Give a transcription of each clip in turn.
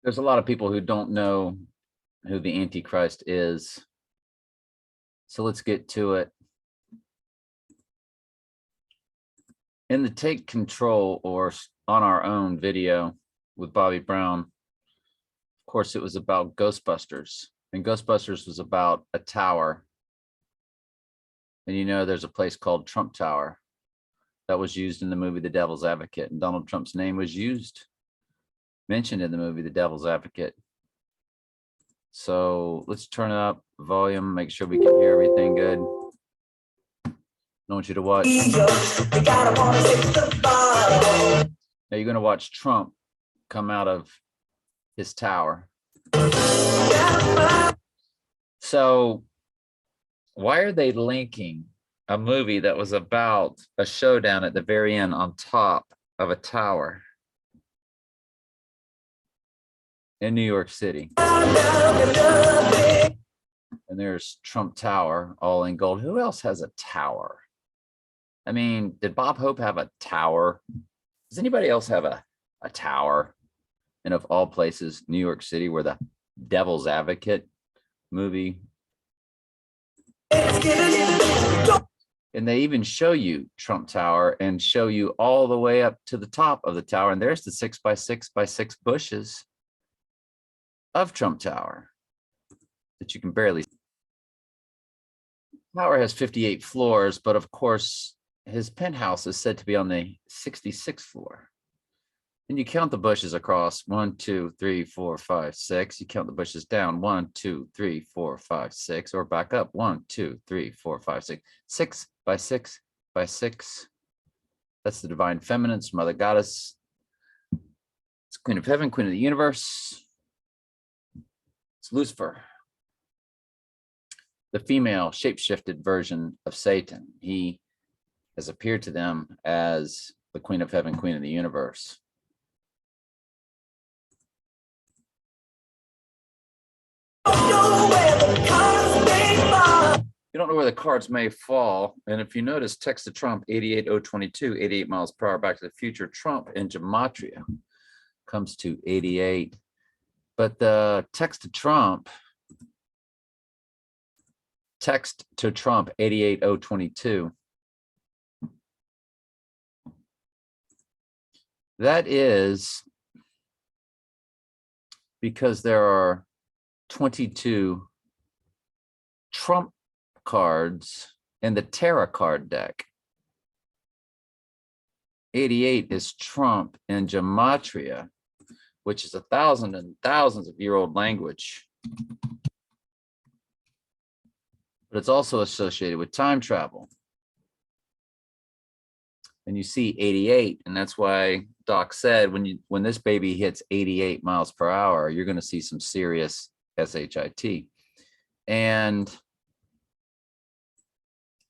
There's a lot of people who don't know who the Antichrist is. So let's get to it. In the Take Control or On Our Own video with Bobby Brown, of course, it was about Ghostbusters. And Ghostbusters was about a tower. And you know, there's a place called Trump Tower that was used in the movie The Devil's Advocate. And Donald Trump's name was mentioned in the movie The Devil's Advocate. So let's turn up volume, make sure we can hear everything good. I want you to watch. Now you're going to watch Trump come out of his tower. So why are they linking a movie that was about a showdown at the very end on top of a tower in New York City? And there's Trump Tower, all in gold. Who else has a tower? I mean, did Bob Hope have a tower? Does anybody else have a tower? And of all places, New York City, where the Devil's Advocate movie. And they even show you Trump Tower and show you all the way up to the top of the tower. And there's the 6x6x6 bushes of Trump Tower that you can barely see. The tower has 58 floors, but of course, his penthouse is said to be on the 66th floor. And you count the bushes across 1, 2, 3, 4, 5, 6. You count the bushes down 1, 2, 3, 4, 5, 6, or back up 1, 2, 3, 4, 5, 6. 6 by 6 by 6. That's the divine feminine, Mother Goddess. It's Queen of Heaven, Queen of the Universe. It's Lucifer, the female shape-shifted version of Satan. He has appeared to them as the Queen of Heaven, Queen of the Universe. You don't know where the cards may fall. And if you notice, text to Trump 88022, 88 miles per hour, Back to the Future. Trump in gematria comes to 88. But the text to Trump 88022. That is because there are 22 Trump cards in the tarot card deck. 88 is Trump in gematria, which is thousands and thousands of year old language. But it's also associated with time travel. And you see 88, and that's why Doc said when this baby hits 88 miles per hour, you're going to see some serious SHIT. And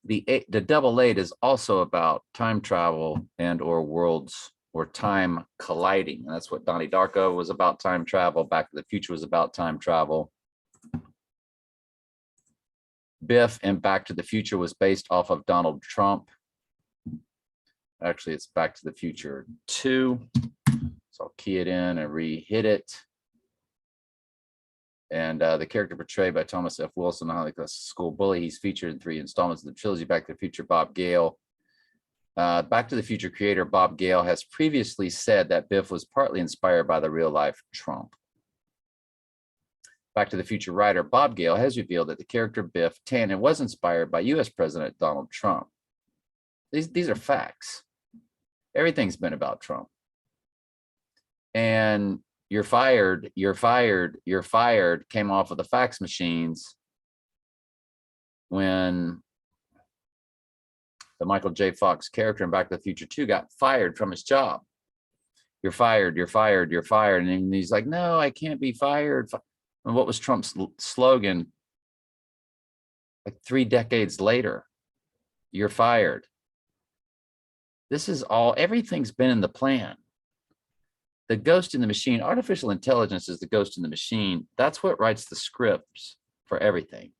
the double 8 is also about time travel and or worlds or time colliding. And that's what Donnie Darko was about, time travel. Back to the Future was about time travel. Biff and Back to the Future was based off of Donald Trump. Actually, it's Back to the Future 2. So I'll key it in and re-hit it. And the character portrayed by Thomas F. Wilson, a school bully, he's featured in 3 installments of the trilogy Back to the Future. Bob Gale. Back to the Future creator Bob Gale has previously said that Biff was partly inspired by the real-life Trump. Back to the Future writer Bob Gale has revealed that the character Biff Tannen was inspired by U.S. President Donald Trump. These are facts. Everything's been about Trump. And you're fired came off of the fax machines when the Michael J. Fox character in Back to the Future 2 got fired from his job. You're fired. And he's like, no, I can't be fired. And what was Trump's slogan? Like 3 decades later, you're fired. This is everything's been in the plan. The ghost in the machine, artificial intelligence is the ghost in the machine. That's what writes the scripts for everything.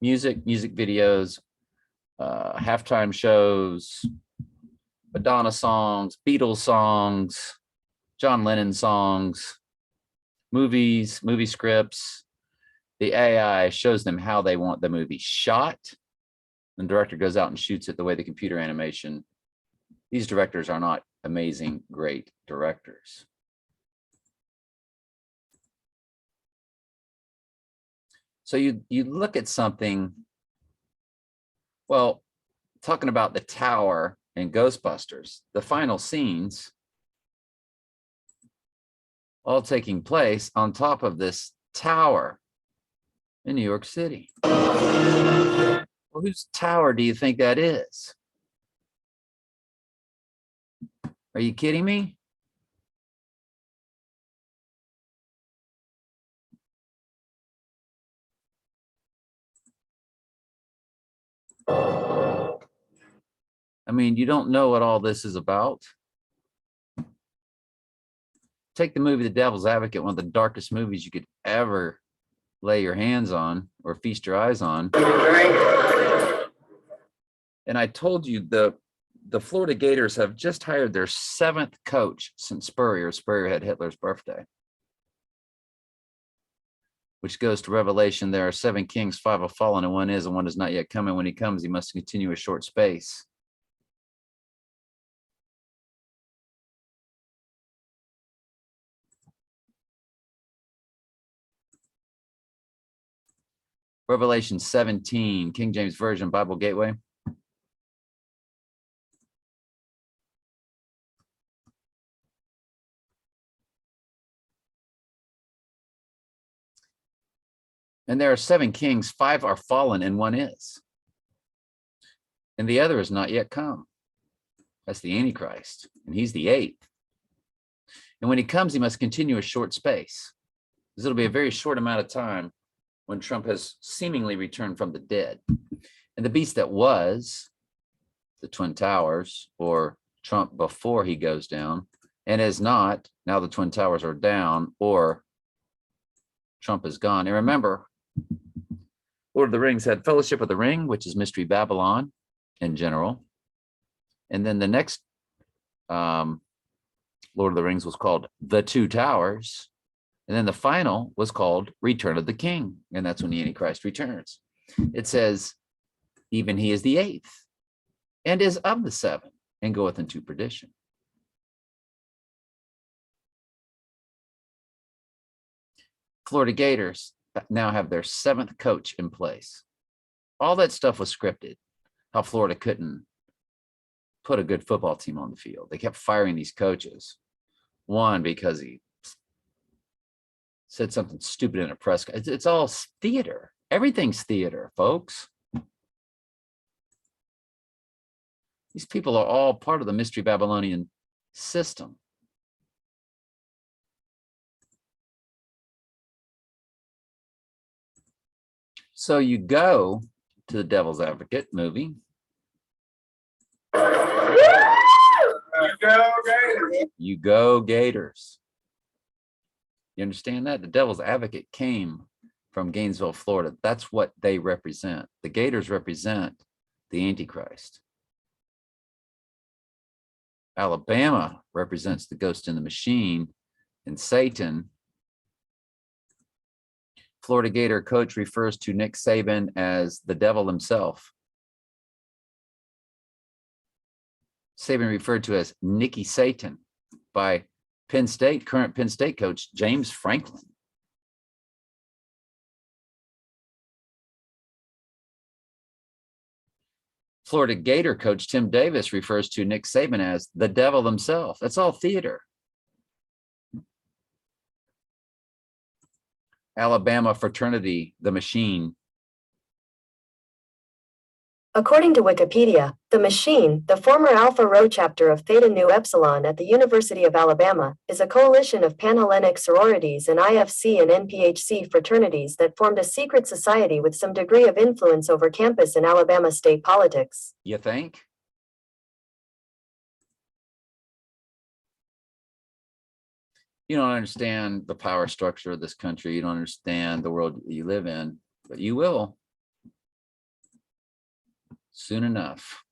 Music videos, halftime shows, Madonna songs, Beatles songs, John Lennon songs, movies, movie scripts. The AI shows them how they want the movie shot. The director goes out and shoots it the way the computer animation. These directors are not amazing, great directors. So you look at something, well, talking about the tower and Ghostbusters, the final scenes all taking place on top of this tower in New York City. Well, whose tower do you think that is? Are you kidding me? I mean, you don't know what all this is about. Take the movie The Devil's Advocate, one of the darkest movies you could ever lay your hands on or feast your eyes on. And I told you the Florida Gators have just hired their 7th coach since Spurrier. Spurrier had Hitler's birthday. Which goes to Revelation. There are 7 kings, 5 have fallen, and one is not yet coming. When he comes, he must continue a short space. Revelation 17, King James Version, Bible Gateway. And there are 7 kings, 5 are fallen, and one is. And the other is not yet come. That's the Antichrist, and he's the 8th. And when he comes, he must continue a short space, because it'll be a very short amount of time when Trump has seemingly returned from the dead. And the beast that was the Twin Towers, or Trump before he goes down, and is not, now the Twin Towers are down, or Trump is gone. And remember, Lord of the Rings had Fellowship of the Ring, which is Mystery Babylon in general. And then the next Lord of the Rings was called The Two Towers. And then the final was called Return of the King. And that's when the Antichrist returns. It says, even he is the 8th and is of the 7 and goeth into perdition. Florida Gators now have their 7th coach in place. All that stuff was scripted. How Florida couldn't put a good football team on the field. They kept firing these coaches. One, because he said something stupid in a press. It's all theater. Everything's theater, folks. These people are all part of the Mystery Babylonian system. So you go to the Devil's Advocate movie. You go Gators. You understand that? The Devil's Advocate came from Gainesville, Florida. That's what they represent. The Gators represent the Antichrist. Alabama represents the ghost in the machine and Satan. Florida Gator coach refers to Nick Saban as the devil himself. Saban referred to as Nicky Satan by Penn State, current Penn State coach James Franklin. Florida Gator coach Tim Davis refers to Nick Saban as the devil himself. That's all theater. Alabama fraternity, the machine. According to Wikipedia, the Machine, the former Alpha Rho chapter of Theta Nu Epsilon at the University of Alabama, is a coalition of Panhellenic sororities and IFC and NPHC fraternities that formed a secret society with some degree of influence over campus and Alabama state politics. You think? You don't understand the power structure of this country. You don't understand the world you live in, but you will. Soon enough.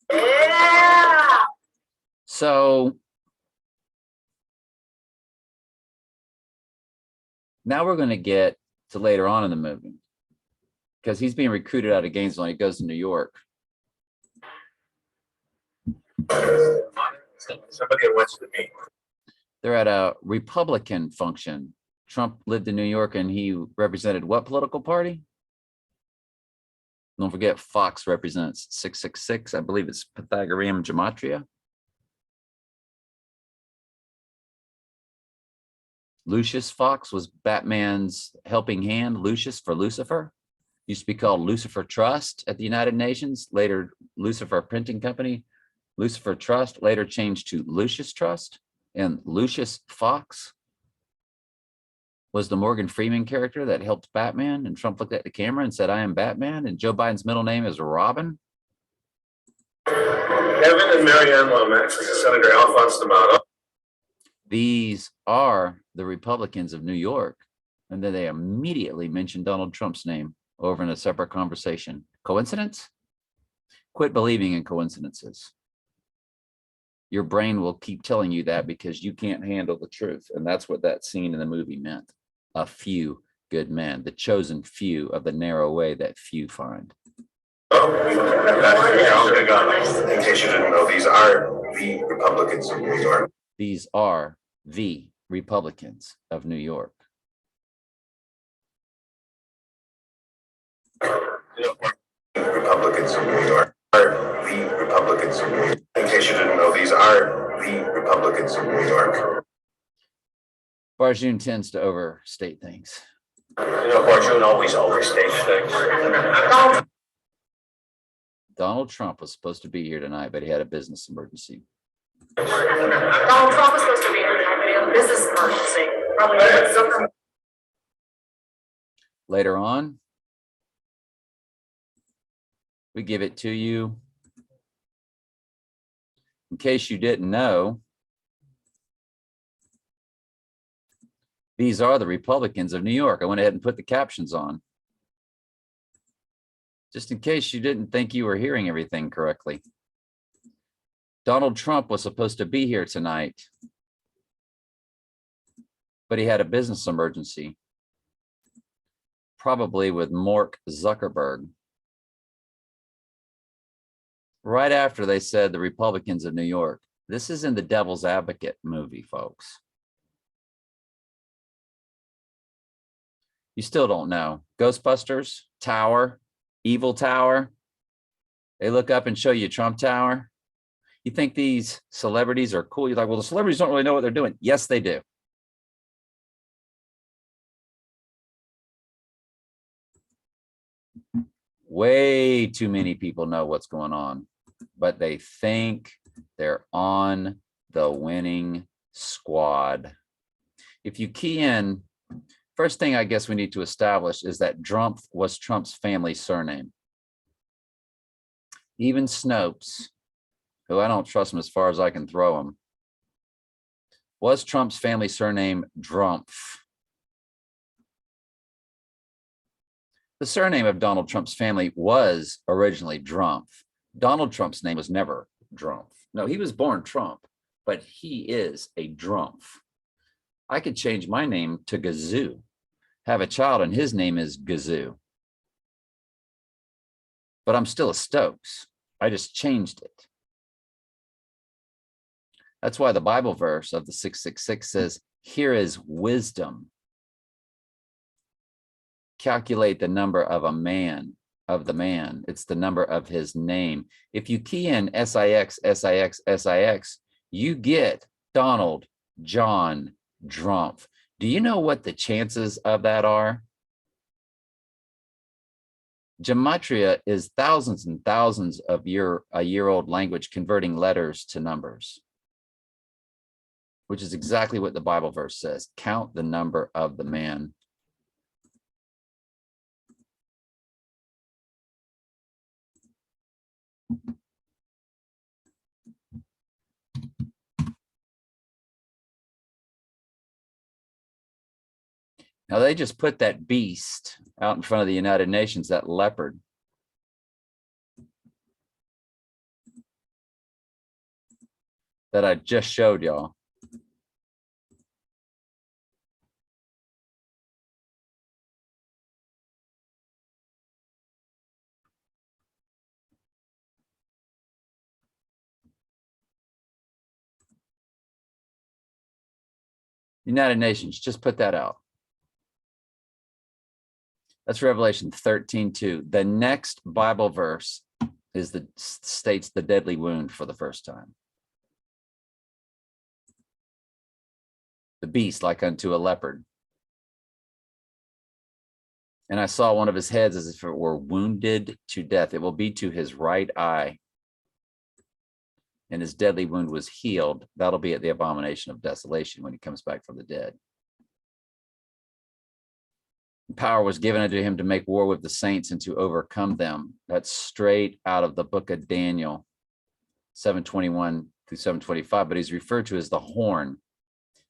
Yeah. So Now we're going to get to later on in the movie because he's being recruited out of Gainesville and he goes to New York. Somebody wants to meet. They're at a Republican function. Trump lived in New York and he represented what political party? Don't forget, Fox represents 666. I believe it's Pythagorean gematria. Lucius Fox was Batman's helping hand, Lucius for Lucifer. Used to be called Lucifer Trust at the United Nations, later Lucifer Printing Company. Lucifer Trust later changed to Lucius Trust, and Lucius Fox was the Morgan Freeman character that helped Batman, and Trump looked at the camera and said, "I am Batman," and Joe Biden's middle name is Robin. Kevin and Marianne Lomax, Senator Alphonse D'Amato. These are the Republicans of New York. And then they immediately mentioned Donald Trump's name over in a separate conversation. Coincidence? Quit believing in coincidences. Your brain will keep telling you that because you can't handle the truth. And that's what that scene in the movie meant. A few good men, the chosen few of the narrow way that few find. In case you didn't know, these are the Republicans of New York. These are the Republicans of New York. Republicans of New York are the Republicans of New York. In case you didn't know, these are the Republicans of New York. Barjun tends to overstate things. Barjun always overstates things. Donald Trump was supposed to be here tonight, but he had a business emergency. Donald Trump was supposed to be here tonight, but he had a business emergency. Probably had something. Later on, we give it to you. In case you didn't know, these are the Republicans of New York. I went ahead and put the captions on, just in case you didn't think you were hearing everything correctly. Donald Trump was supposed to be here tonight, but he had a business emergency, probably with Mark Zuckerberg. Right after they said the Republicans of New York. This is in the Devil's Advocate movie, folks. You still don't know. Ghostbusters, Tower, Evil Tower. They look up and show you Trump Tower. You think these celebrities are cool? You're like, well, the celebrities don't really know what they're doing. Yes, they do. Way too many people know what's going on, but they think they're on the winning squad. If you key in, first thing I guess we need to establish is that Trump was Trump's family surname. Even Snopes, who I don't trust him as far as I can throw him, was Trump's family surname Drumpf. The surname of Donald Trump's family was originally Drumpf. Donald Trump's name was never Drumpf. No, he was born Trump, but he is a Drumpf. I could change my name to Gazoo, have a child and his name is Gazoo. But I'm still a Stokes. I just changed it. That's why the Bible verse of the 666 says, here is wisdom. Calculate the number of a man, of the man. It's the number of his name. If you key in SIX, SIX, SIX, you get Donald John Drumpf. Do you know what the chances of that are? Gematria is thousands and thousands of a year old language converting letters to numbers, which is exactly what the Bible verse says. Count the number of the man. Now they just put that beast out in front of the United Nations, that leopard. That I just showed y'all. United Nations, just put that out. That's Revelation 13:2. The next Bible verse is states the deadly wound for the first time. The beast like unto a leopard. And I saw one of his heads as if it were wounded to death. It will be to his right eye. And his deadly wound was healed. That'll be at the abomination of desolation when he comes back from the dead. Power was given unto him to make war with the saints and to overcome them. That's straight out of the book of Daniel, 7:21 through 7:25. But he's referred to as the horn,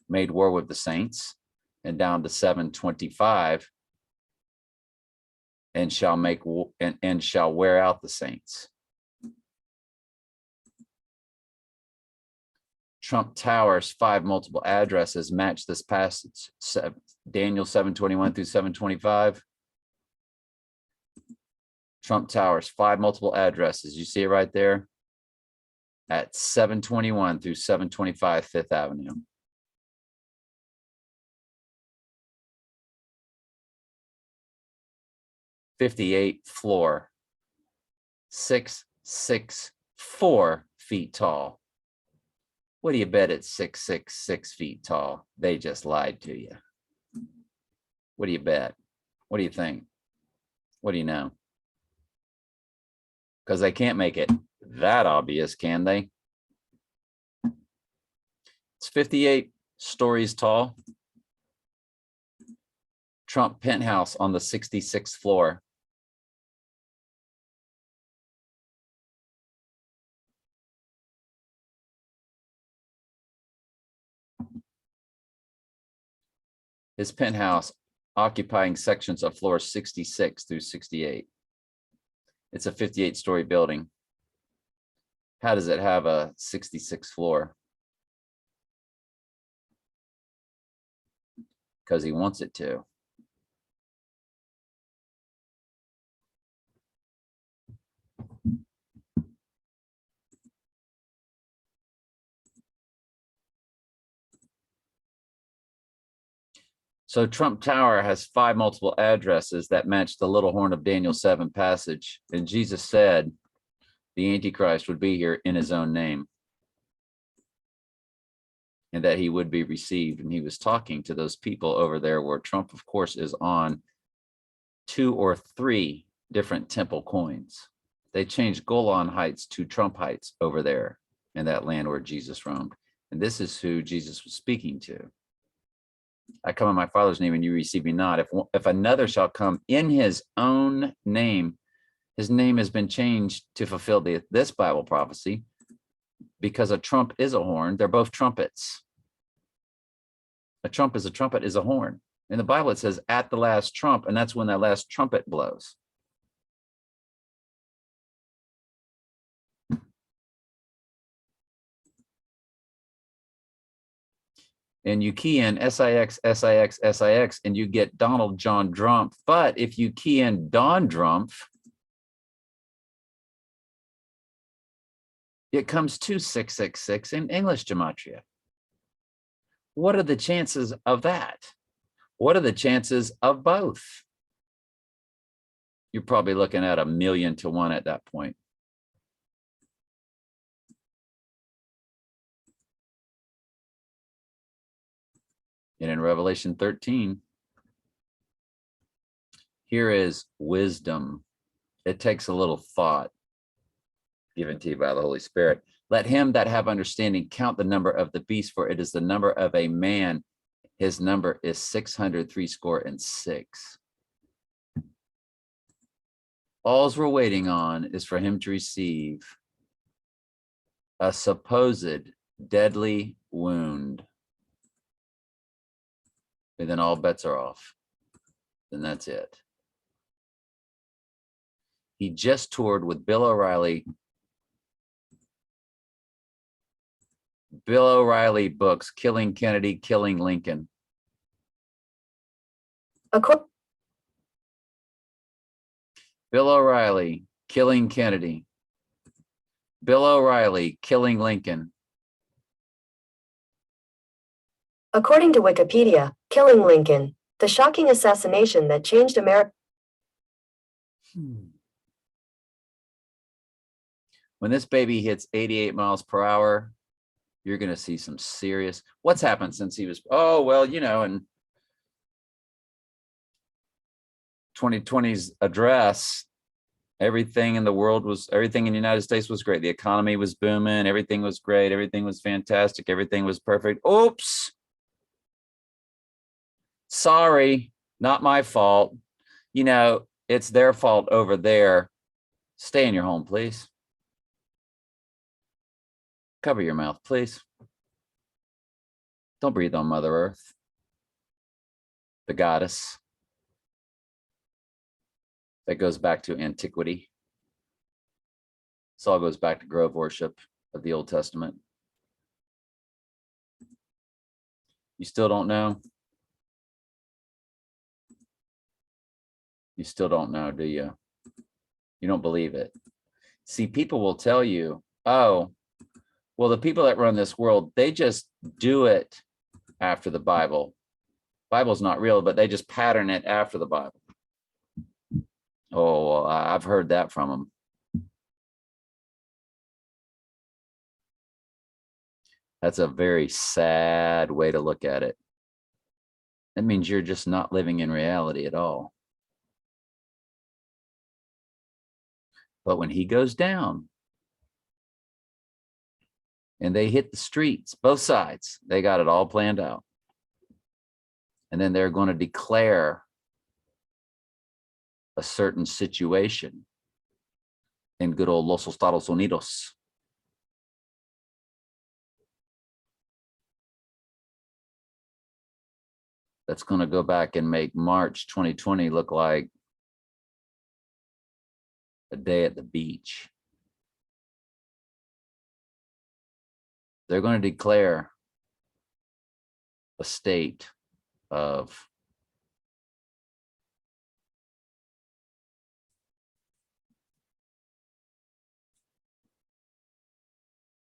made war with the saints, and down to 7:25, and shall make and shall wear out the saints. Trump Tower's 5 multiple addresses match this passage, Daniel 7:21 through 7:25. Trump Tower's 5 multiple addresses. You see it right there at 7:21 through 7:25 Fifth Avenue. '58th floor, 664 feet tall. What do you bet it's 666 feet tall? They just lied to you. What do you bet? What do you think? What do you know? Because they can't make it that obvious, can they? It's 58 stories tall. Trump penthouse on the 66th floor. His penthouse occupying sections of floors 66 through 68. It's a 58-story building. How does it have a 66th floor? Because he wants it to. So Trump Tower has 5 multiple addresses that match the little horn of Daniel 7 passage. And Jesus said the Antichrist would be here in his own name and that he would be received. And he was talking to those people over there where Trump, of course, is on 2 or 3 different temple coins. They changed Golan Heights to Trump Heights over there in that land where Jesus roamed. And this is who Jesus was speaking to. I come in my Father's name and you receive me not. If another shall come in his own name, his name has been changed to fulfill this Bible prophecy because a trump is a horn. They're both trumpets. A trump is a trumpet is a horn. In the Bible, it says at the last trump, and that's when that last trumpet blows. And you key in SIX, SIX, SIX, and you get Donald John Drumpf. But if you key in Don Drumpf, it comes to 666 in English gematria. What are the chances of that? What are the chances of both? You're probably looking at 1,000,000 to 1 at that point. And in Revelation 13, here is wisdom. It takes a little thought given to you by the Holy Spirit. Let him that have understanding count the number of the beast, for it is the number of a man. His number is 666. All we're waiting on is for him to receive a supposed deadly wound. And then all bets are off. Then that's it. He just toured with Bill O'Reilly. Bill O'Reilly books, Killing Kennedy, Killing Lincoln. Bill O'Reilly, Killing Kennedy. Bill O'Reilly, Killing Lincoln. According to Wikipedia, killing Lincoln, the shocking assassination that changed America. When this baby hits 88 miles per hour, you're going to see some serious, what's happened since he was, oh, well, you know, in 2020's address, everything in the world was, everything in the United States was great. The economy was booming. Everything was great. Everything was fantastic. Everything was perfect. Oops. Sorry, not my fault. You know, it's their fault over there. Stay in your home, please. Cover your mouth, please. Don't breathe on Mother Earth, the goddess. That goes back to antiquity. This all goes back to grove worship of the Old Testament. You still don't know? You still don't know, do you? You don't believe it. See, people will tell you, oh, well, the people that run this world, they just do it after the Bible. Bible's not real, but they just pattern it after the Bible. Oh, well, I've heard that from them. That's a very sad way to look at it. That means you're just not living in reality at all. But when he goes down and they hit the streets, both sides, they got it all planned out. And then they're going to declare a certain situation in good old Los Estados Unidos. That's going to go back and make March 2020 look like a day at the beach. They're going to declare a state of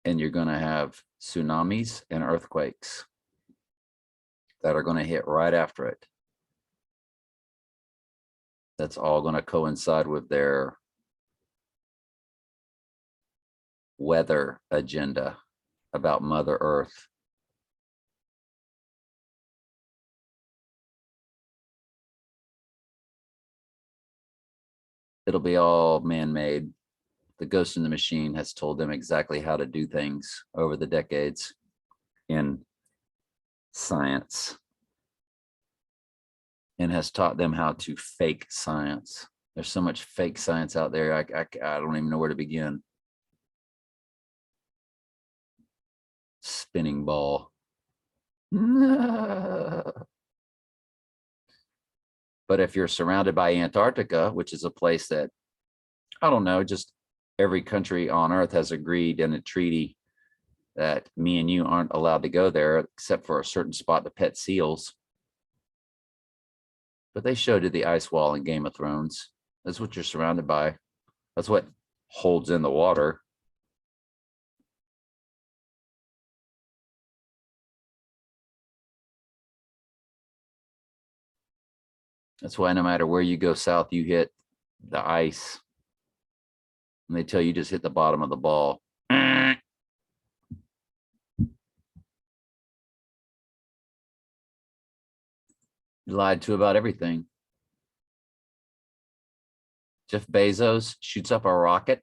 and you're going to have tsunamis and earthquakes that are going to hit right after it. That's all going to coincide with their weather agenda about Mother Earth. It'll be all man-made. The ghost in the machine has told them exactly how to do things over the decades in science and has taught them how to fake science. There's so much fake science out there. I don't even know where to begin. Spinning ball. But if you're surrounded by Antarctica, which is a place that, I don't know, just every country on Earth has agreed in a treaty that me and you aren't allowed to go there except for a certain spot to pet seals. But they showed you the ice wall in Game of Thrones. That's what you're surrounded by. That's what holds in the water. That's why no matter where you go south, you hit the ice. And they tell you just hit the bottom of the ball. You lied to about everything. Jeff Bezos shoots up a rocket.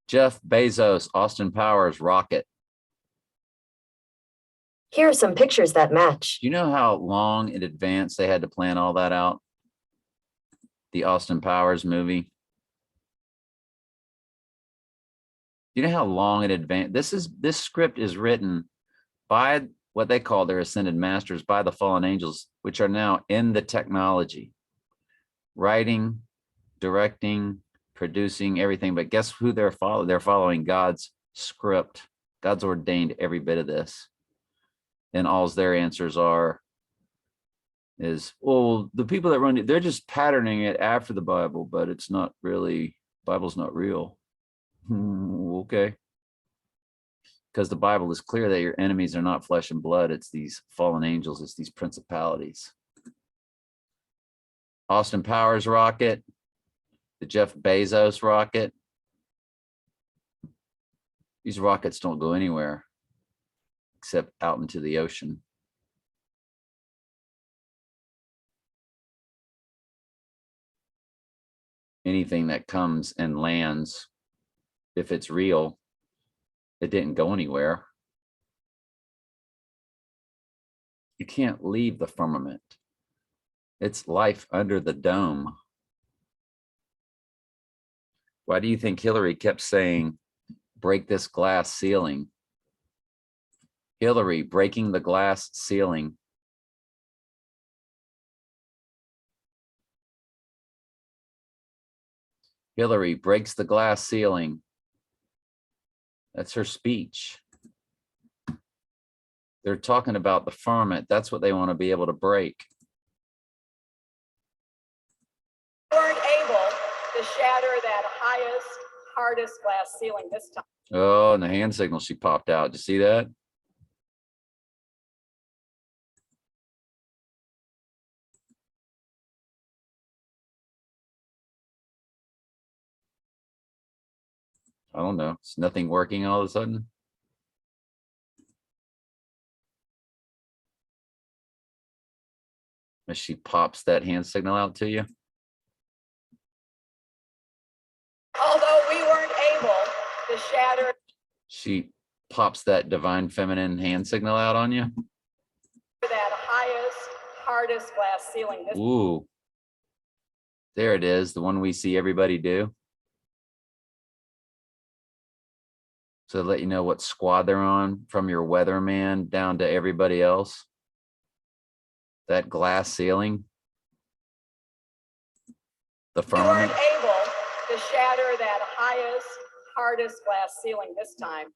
Jeff Bezos, Austin Powers rocket. Here are some pictures that match. Do you know how long in advance they had to plan all that out? The Austin Powers movie. Do you know how long in advance? This script is written by what they call their ascended masters, by the fallen angels, which are now in the technology, writing, directing, producing, everything. But guess who they're following? They're following God's script. God's ordained every bit of this. And all their answers is, well, the people that run it, they're just patterning it after the Bible, but it's not really, Bible's not real. Okay. Because the Bible is clear that your enemies are not flesh and blood. It's these fallen angels. It's these principalities. Austin Powers rocket. The Jeff Bezos rocket. These rockets don't go anywhere except out into the ocean. Anything that comes and lands, if it's real, it didn't go anywhere. You can't leave the firmament. It's life under the dome. Why do you think Hillary kept saying, break this glass ceiling? Hillary breaking the glass ceiling. Hillary breaks the glass ceiling. That's her speech. They're talking about the firmament. That's what they want to be able to break. Weren't able to shatter that highest, hardest glass ceiling this time. Oh, and the hand signal she popped out. Did you see that? I don't know. It's nothing working all of a sudden. As she pops that hand signal out to you. Although we weren't able to shatter She pops that divine feminine hand signal out on you. that highest, hardest glass ceiling this Ooh. There it is, the one we see everybody do. So to let you know what squad they're on, from your weatherman down to everybody else. That glass ceiling. The we weren't firmament. able to shatter that highest, hardest glass ceiling this time.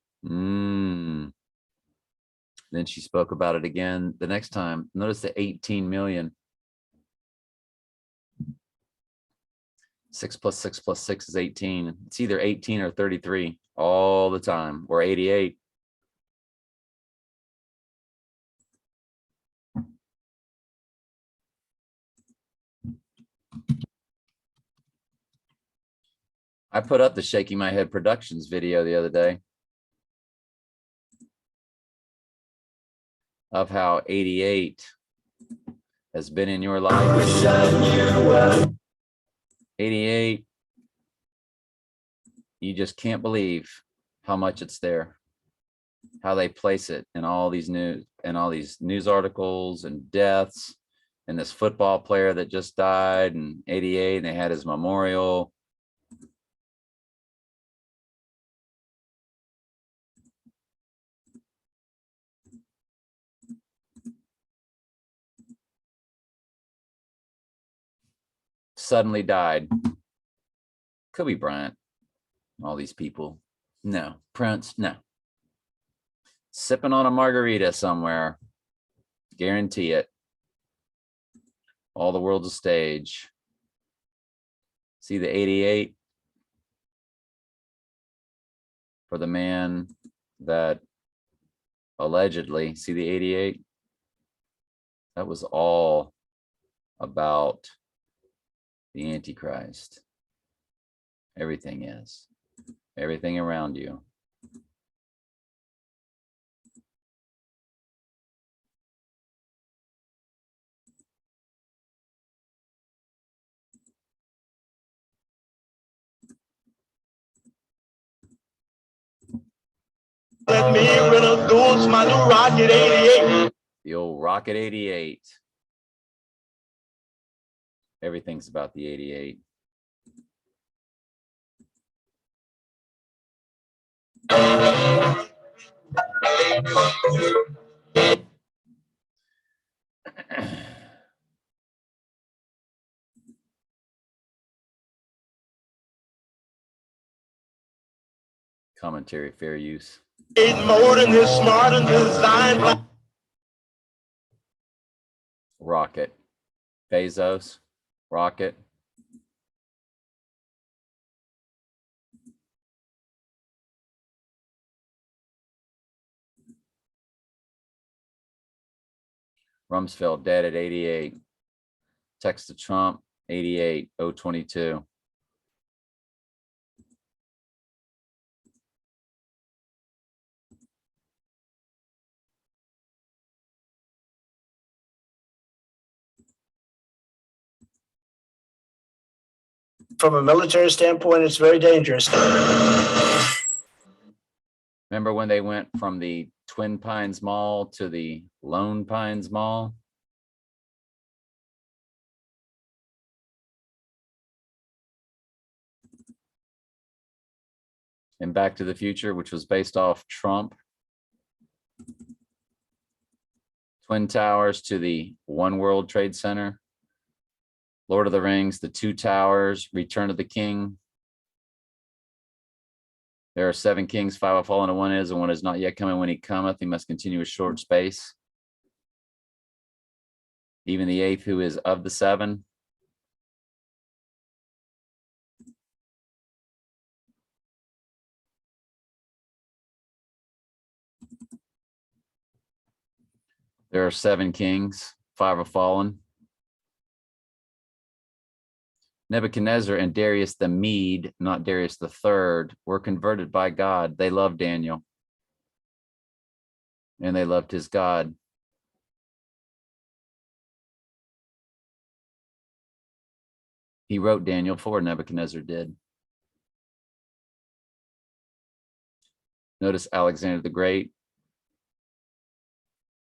Then she spoke about it again the next time. Notice the 18 million. 6 plus 6 plus 6 is 18. It's either 18 or 33 all the time, or 88. I put up the Shaking My Head Productions video the other day of how 88 has been in your life. 88, you just can't believe how much it's there, how they place it in all these news articles and deaths, and this football player that just died in 88, and they had his memorial. Suddenly died. Kobe Bryant, all these people. No. Prince, no. Sipping on a margarita somewhere. Guarantee it. All the world's a stage. See the 88 for the man that allegedly, see the 88? That was all about the Antichrist. Everything is. Everything around you. Let me introduce my new Rocket 88. The old Rocket 88. Everything's about the 88. Commentary fair use. More than his smart and designed. Rocket. Bezos. Rocket. Rumsfeld dead at 88. Text to Trump, 88,022. From a military standpoint, it's very dangerous. Remember when they went from the Twin Pines Mall to the Lone Pines Mall? And Back to the Future, which was based off Trump. Twin Towers to the One World Trade Center. Lord of the Rings, the Two Towers, Return of the King. There are 7 kings, 5 have fallen, and 1 is, and 1 is not yet coming. When he cometh, he must continue a short space. Even the 8th, who is of the 7. There are 7 kings, 5 have fallen. Nebuchadnezzar and Darius the Mede, not Darius the Third, were converted by God. They loved Daniel. And they loved his God. He wrote Daniel for Nebuchadnezzar did. Notice Alexander the Great,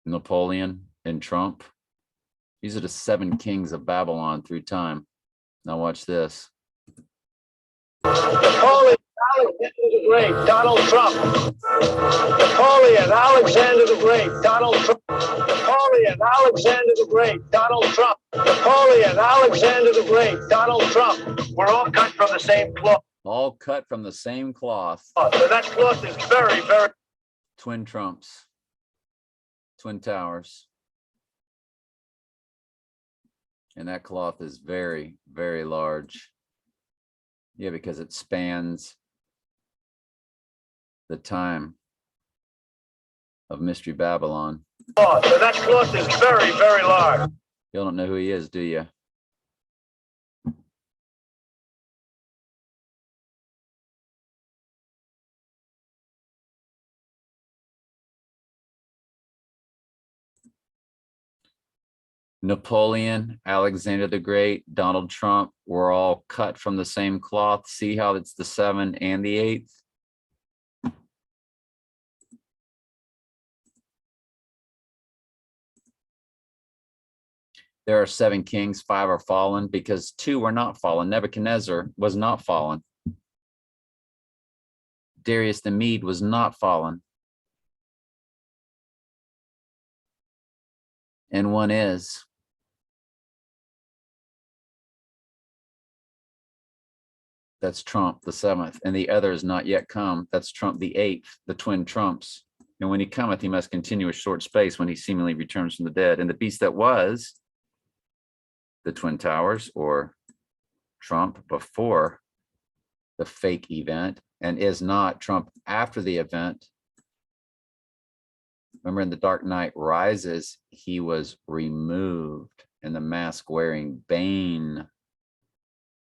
Napoleon, and Trump. These are the 7 kings of Babylon through time. Now watch this. Napoleon, Alexander the Great, Donald Trump. Napoleon, Alexander the Great, Donald Trump. Napoleon, Alexander the Great, Donald Trump. Napoleon, Alexander the Great, Donald Trump. We're all cut from the same cloth. All cut from the same cloth. So that cloth is very, very. Twin Trumps. Twin Towers. And that cloth is very, very large. Yeah, because it spans the time of Mystery Babylon. So that cloth is very, very large. You don't know who he is, do you? Napoleon, Alexander the Great, Donald Trump were all cut from the same cloth. See how it's the 7 and the 8th? There are 7 kings, 5 are fallen, because 2 were not fallen. Nebuchadnezzar was not fallen. Darius the Mede was not fallen. And 1 is. That's Trump, the 7th, and the other is not yet come. That's Trump, the 8th, the twin Trumps. And when he cometh, he must continue a short space when he seemingly returns from the dead. And the beast that was the Twin Towers, or Trump before the fake event, and is not Trump after the event. Remember in The Dark Knight Rises, he was removed and the mask wearing Bane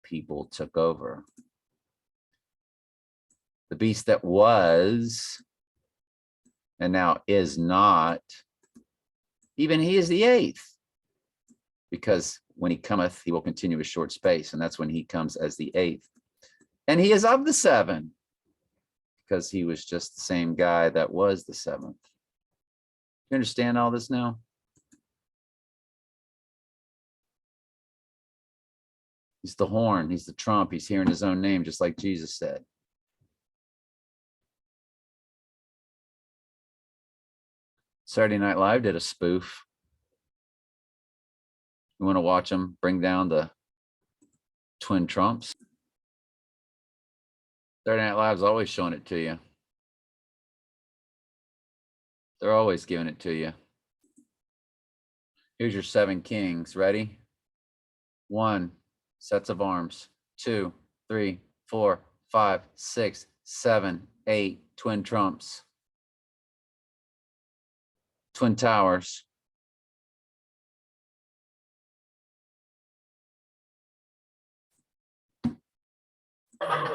people took over. The beast that was and now is not, even he is the 8th, because when he cometh, he will continue a short space, and that's when he comes as the 8th. And he is of the 7, because he was just the same guy that was the 7th. You understand all this now? He's the horn, he's the trump, he's hearing his own name, just like Jesus said. Saturday Night Live did a spoof. You want to watch them bring down the twin Trumps? Saturday Night Live's always showing it to you. They're always giving it to you. Here's your 7 kings. Ready? 1, sets of arms. 2, 3, 4, 5, 6, 7, 8, twin Trumps. Twin Towers. Hang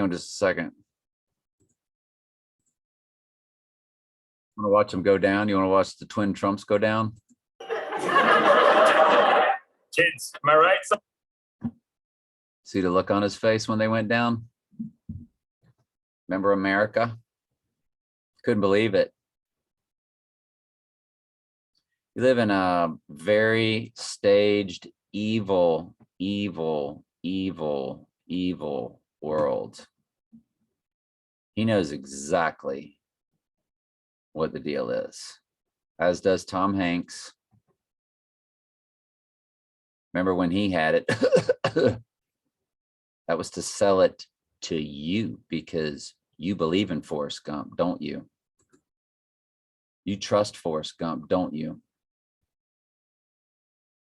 on just a second. Want to watch them go down? You want to watch the twin Trumps go down? Kids, am I right? See the look on his face when they went down? Remember America? Couldn't believe it. You live in a very staged, evil world. He knows exactly what the deal is, as does Tom Hanks. Remember when he had it? That was to sell it to you because you believe in Forrest Gump, don't you? You trust Forrest Gump, don't you?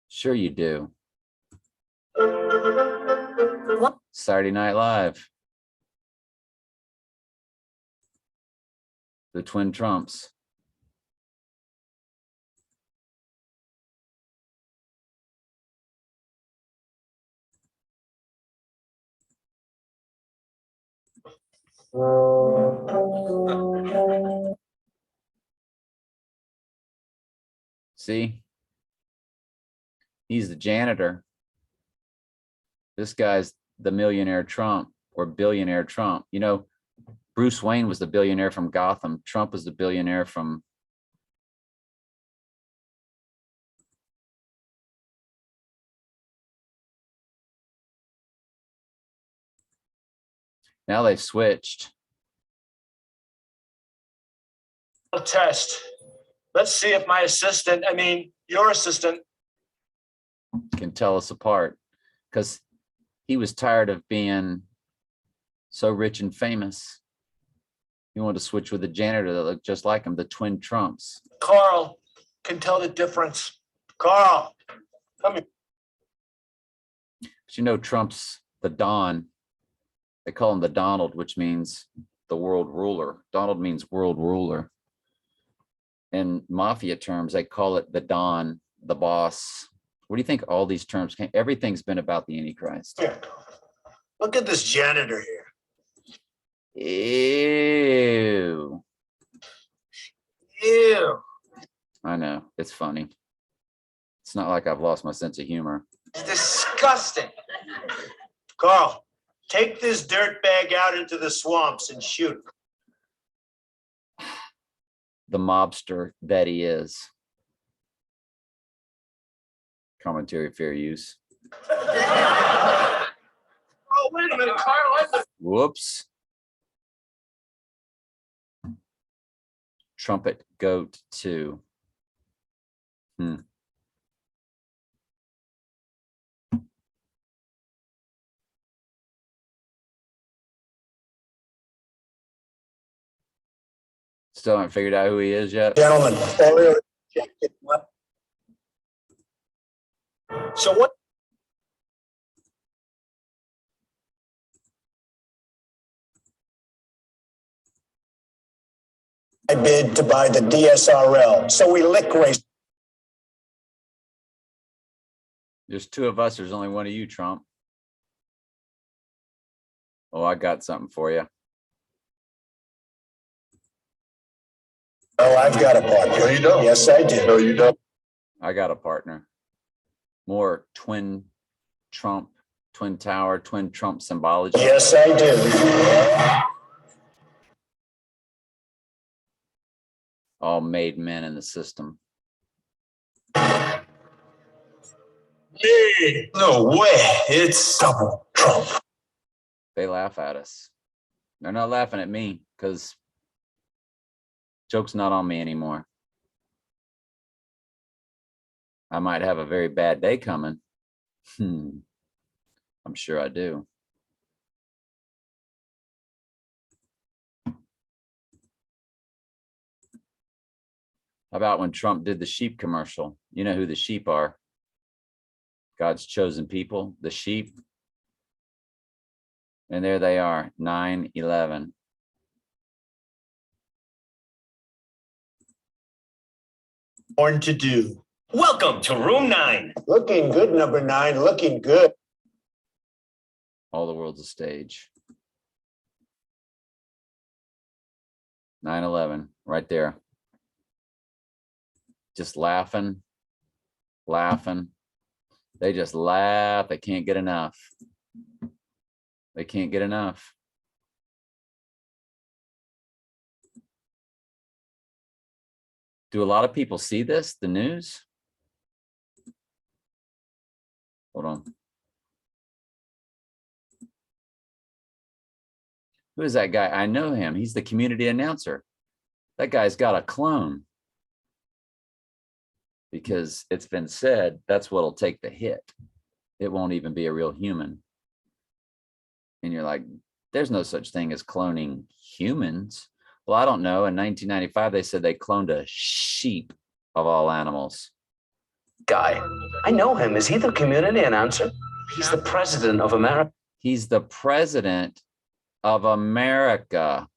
Sure you do. Saturday Night Live. The twin Trumps. See? He's the janitor. This guy's the millionaire Trump or billionaire Trump. You know, Bruce Wayne was the billionaire from Gotham. Trump was the billionaire from now they've switched. Test. Let's see if my assistant, your assistant. Can tell us apart because he was tired of being so rich and famous. He wanted to switch with a janitor that looked just like him, the twin Trumps. Carl can tell the difference. Carl, come here. But you know, Trump's the Don. They call him the Donald, which means the world ruler. Donald means world ruler. In mafia terms, they call it the Don, the boss. What do you think all these terms came? Everything's been about the Antichrist. Here. Look at this janitor here. Ew. Ew. I know, it's funny. It's not like I've lost my sense of humor. It's disgusting. Carl, take this dirt bag out into the swamps and shoot. The mobster that he is. Commentary fair use. Oh, wait a minute, Carl. Whoops. Trumpet goat 2. Still haven't figured out who he is yet. Gentlemen, so what? I bid to buy the DSRL, so we lick race. There's 2 of us. There's only 1 of you, Trump. Oh, I got something for you. Oh, I've got a partner. No, you don't. Yes, I do. No, you don't. I got a partner. More twin Trump, twin tower, twin Trump symbology. Yes, I do. All made men in the system. Me? No way. It's double Trump. They laugh at us. They're not laughing at me because joke's not on me anymore. I might have a very bad day coming. I'm sure I do. How about when Trump did the sheep commercial? You know who the sheep are. God's chosen people, the sheep. And there they are, 9/11. Born to do. Welcome to room 9. Looking good, number 9, looking good. All the world's a stage. 9/11, right there. Just laughing. They just laugh. They can't get enough. They can't get enough. Do a lot of people see this, the news? Hold on. Who is that guy? I know him. He's the community announcer. That guy's got a clone. Because it's been said that's what'll take the hit. It won't even be a real human. And you're like, there's no such thing as cloning humans. Well, I don't know. In 1995, they said they cloned a sheep of all animals. Guy. I know him. Is he the community announcer? He's the president of America. He's the president of America.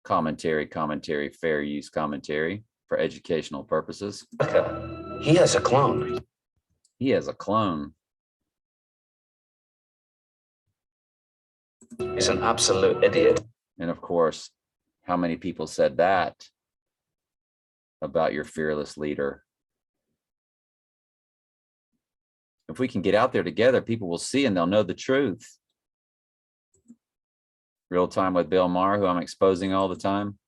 Commentary, fair use commentary for educational purposes. He has a clone. He has a clone. He's an absolute idiot. And of course, how many people said that about your fearless leader? If we can get out there together, people will see and they'll know the truth. Real Time with Bill Maher, who I'm exposing all the time.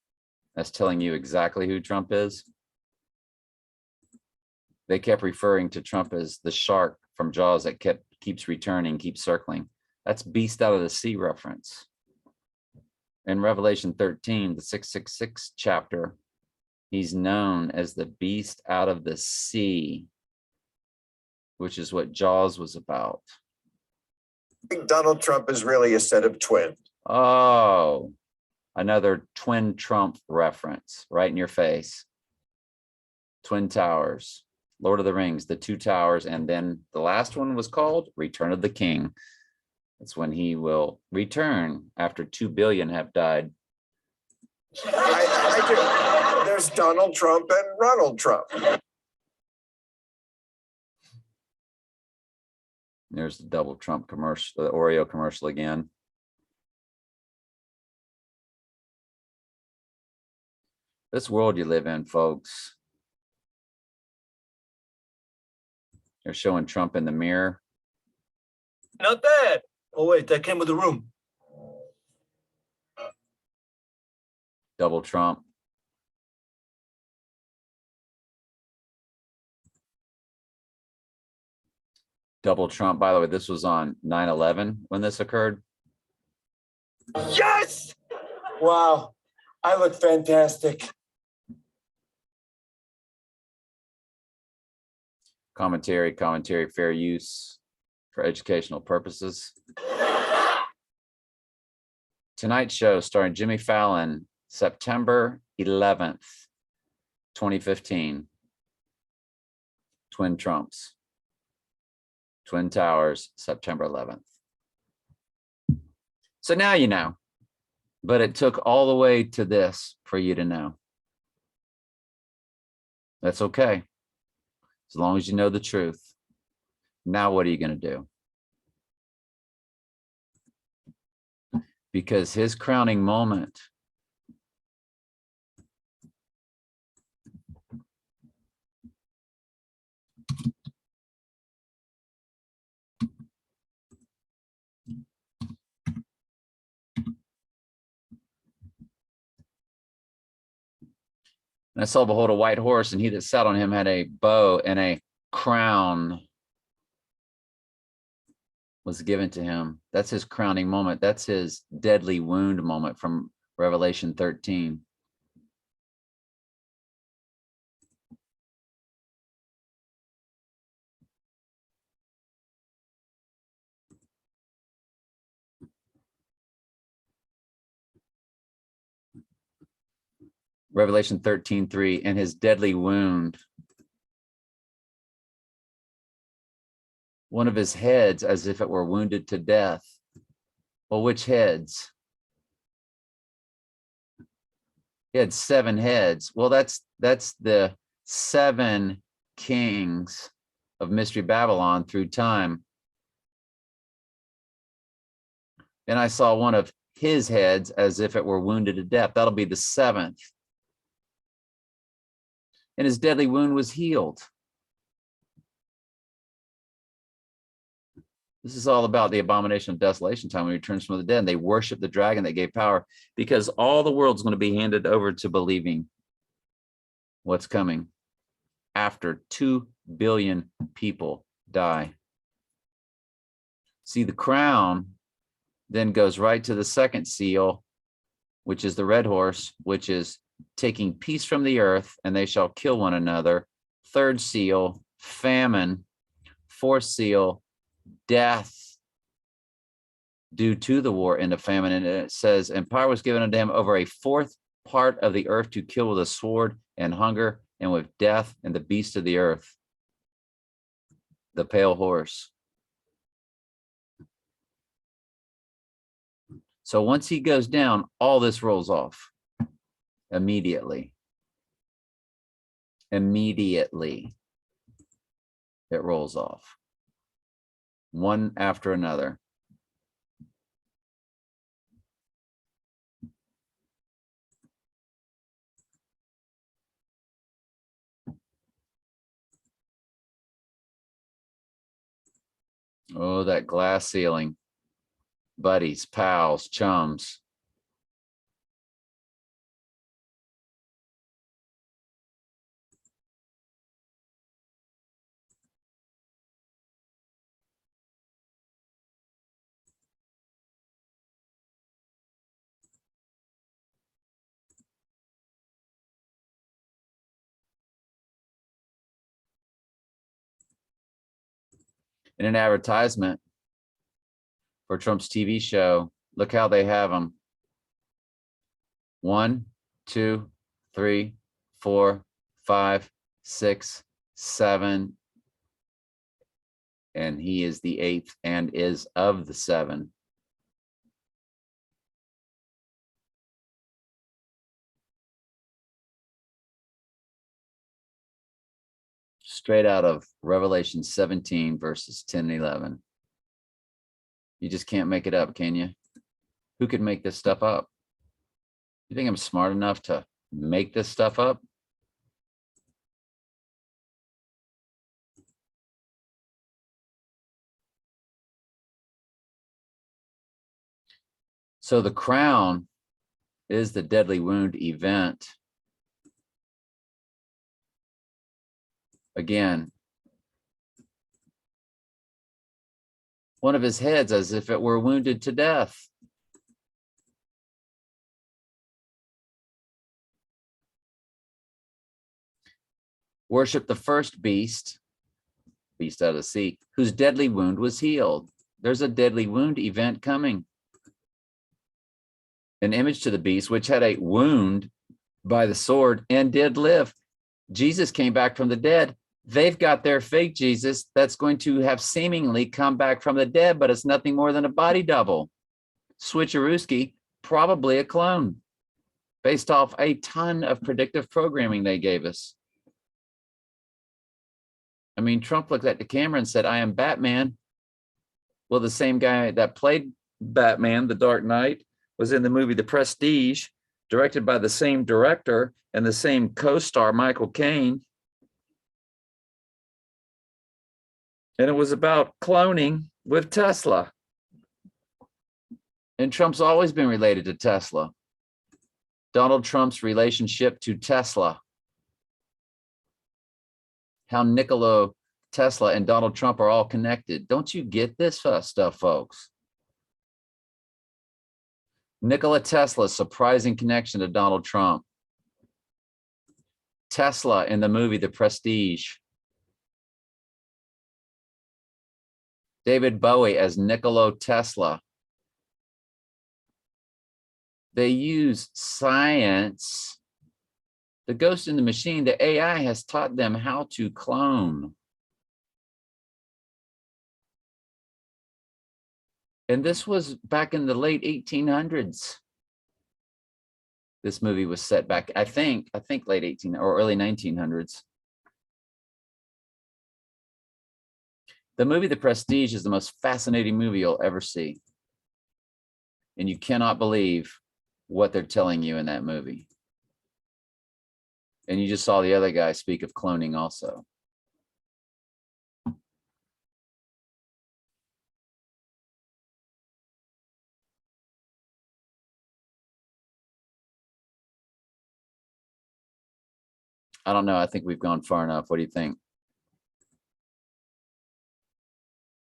That's telling you exactly who Trump is. They kept referring to Trump as the shark from Jaws that keeps returning, keeps circling. That's beast out of the sea reference. In Revelation 13, the 666 chapter, he's known as the beast out of the sea, which is what Jaws was about. I think Donald Trump is really a set of twins. Oh, another twin Trump reference right in your face. Twin Towers, Lord of the Rings, the two towers, and then the last one was called Return of the King. That's when he will return after 2 billion have died. There's Donald Trump and Ronald Trump. There's the double Trump commercial, the Oreo commercial again. This world you live in, folks. They're showing Trump in the mirror. Not bad. Oh, wait, that came with the room. Double Trump. Double Trump, by the way, this was on 9/11 when this occurred. Yes! Wow, I look fantastic. Commentary, fair use for educational purposes. Tonight Show starring Jimmy Fallon, September 11th, 2015. Twin Trumps. Twin Towers, September 11th. So now you know, but it took all the way to this for you to know. That's okay. As long as you know the truth. Now what are you going to do? Because his crowning moment and I saw behold a white horse, and he that sat on him had a bow, and a crown was given to him. That's his crowning moment. That's his deadly wound moment from Revelation 13. Revelation 13:3, and his deadly wound. One of his heads as if it were wounded to death. Well, which heads? He had 7 heads. Well, that's the 7 kings of Mystery Babylon through time. And I saw one of his heads as if it were wounded to death. That'll be the 7th. And his deadly wound was healed. This is all about the abomination of desolation time when he returns from the dead. And they worship the dragon that gave power, because all the world's going to be handed over to believing what's coming after 2 billion people die. See, the crown then goes right to the 2nd seal, which is the red horse, which is taking peace from the earth, and they shall kill one another. 3rd seal, famine. 4th seal, death due to the war and the famine. And it says, and power was given unto him over a 4th part of the earth to kill with a sword and hunger and with death and the beast of the earth, the pale horse. So once he goes down, all this rolls off immediately. Immediately, it rolls off, one after another. Oh, that glass ceiling. Buddies, pals, chums. In an advertisement for Trump's TV show, look how they have them. 1, 2, 3, 4, 5, 6, 7. And he is the 8th and is of the 7. Straight out of Revelation 17, verses 10 and 11. You just can't make it up, can you? Who could make this stuff up? You think I'm smart enough to make this stuff up? So the crown is the deadly wound event. Again, one of his heads as if it were wounded to death. Worship the first beast, beast out of the sea, whose deadly wound was healed. There's a deadly wound event coming. An image to the beast, which had a wound by the sword and did live. Jesus came back from the dead. They've got their fake Jesus that's going to have seemingly come back from the dead, but it's nothing more than a body double. Switcherooski, probably a clone, based off a ton of predictive programming they gave us. I mean, Trump looked at the camera and said, I am Batman. Well, the same guy that played Batman, the Dark Knight, was in the movie The Prestige, directed by the same director and the same co-star, Michael Caine. And it was about cloning with Tesla. And Trump's always been related to Tesla. Donald Trump's relationship to Tesla. How Nikola Tesla and Donald Trump are all connected. Don't you get this stuff, folks? Nikola Tesla's surprising connection to Donald Trump. Tesla in the movie The Prestige. David Bowie as Nikola Tesla. They use science. The Ghost in the Machine, the AI has taught them how to clone. And this was back in the late 1800s. This movie was set back, I think late 18 or early 1900s. The movie The Prestige is the most fascinating movie you'll ever see. And you cannot believe what they're telling you in that movie. And you just saw the other guy speak of cloning also. I don't know. I think we've gone far enough. What do you think?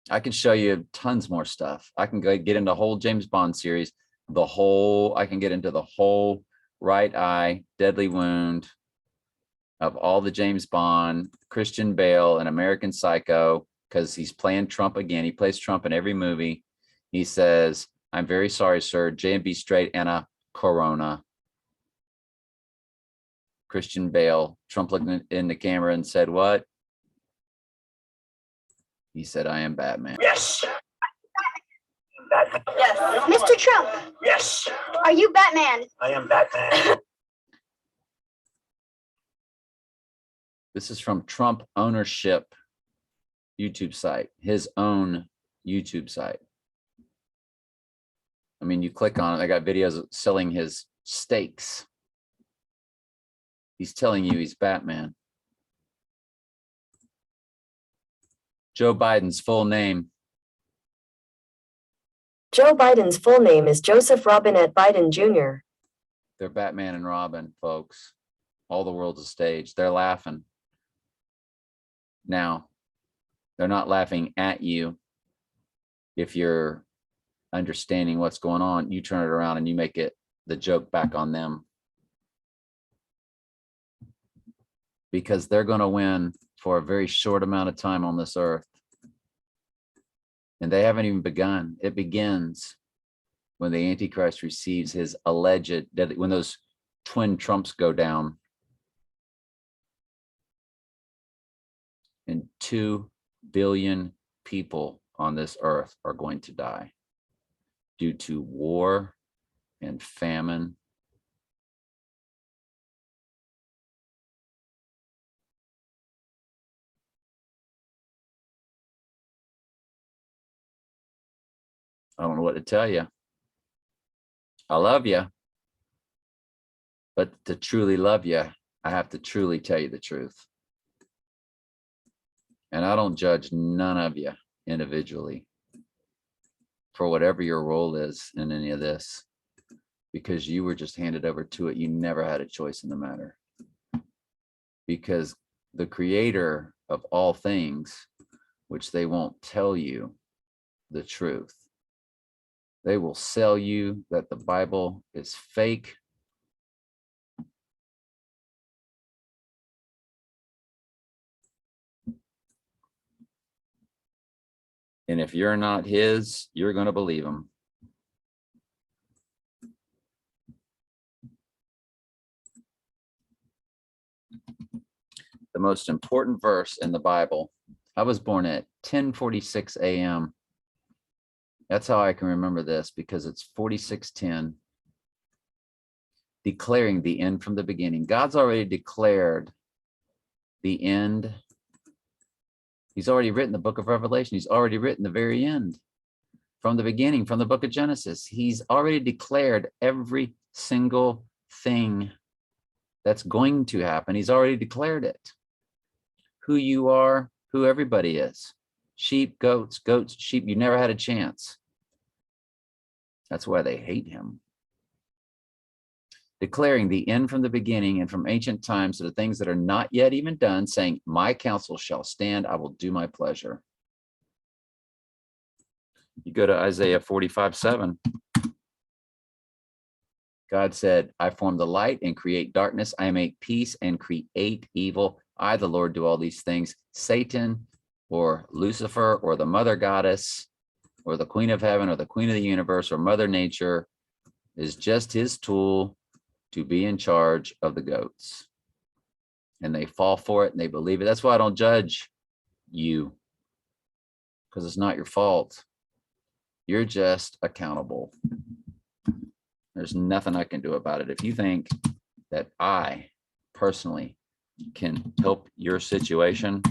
I can show you tons more stuff. I can go get into the whole James Bond series, I can get into the whole right eye, deadly wound of all the James Bond, Christian Bale and American Psycho, because he's playing Trump again. He plays Trump in every movie. He says, "I'm very sorry, sir, J&B straight and a corona." Christian Bale, Trump looked in the camera and said, "What?" He said, "I am Batman." Yes. Yes. Mr. Trump, Yes. are you Batman? I am Batman. This is from Trump Ownership YouTube site, his own YouTube site. I mean, you click on it, they got videos of selling his steaks. He's telling you he's Batman. Joe Biden's full name. Joe Biden's full name is Joseph Robinette Biden Jr. They're Batman and Robin, folks. All the world's a stage. They're laughing. Now, they're not laughing at you. If you're understanding what's going on, you turn it around and you make it the joke back on them. Because they're going to win for a very short amount of time on this earth. And they haven't even begun. It begins when the Antichrist receives his alleged, when those twin Trumps go down. And 2 billion people on this earth are going to die due to war and famine. I don't know what to tell you. I love you. But to truly love you, I have to truly tell you the truth. And I don't judge none of you individually for whatever your role is in any of this, because you were just handed over to it. You never had a choice in the matter. Because the creator of all things, which they won't tell you the truth. They will sell you that the Bible is fake. And if you're not his, you're going to believe him. The most important verse in the Bible. I was born at 10:46 a.m. That's how I can remember this, because it's 46:10. Declaring the end from the beginning. God's already declared the end. He's already written the book of Revelation. He's already written the very end. From the beginning, from the book of Genesis. He's already declared every single thing that's going to happen. He's already declared it. Who you are, who everybody is. Sheep, goats, sheep. You never had a chance. That's why they hate him. Declaring the end from the beginning and from ancient times to the things that are not yet even done, saying, my counsel shall stand, I will do my pleasure. You go to Isaiah 45:7. God said, I form the light and create darkness. I make peace and create evil. I, the Lord, do all these things. Satan or Lucifer or the mother goddess or the queen of heaven or the queen of the universe or mother nature is just his tool to be in charge of the goats. And they fall for it and they believe it. That's why I don't judge you, because it's not your fault. You're just accountable. There's nothing I can do about it. If you think that I personally can help your situation,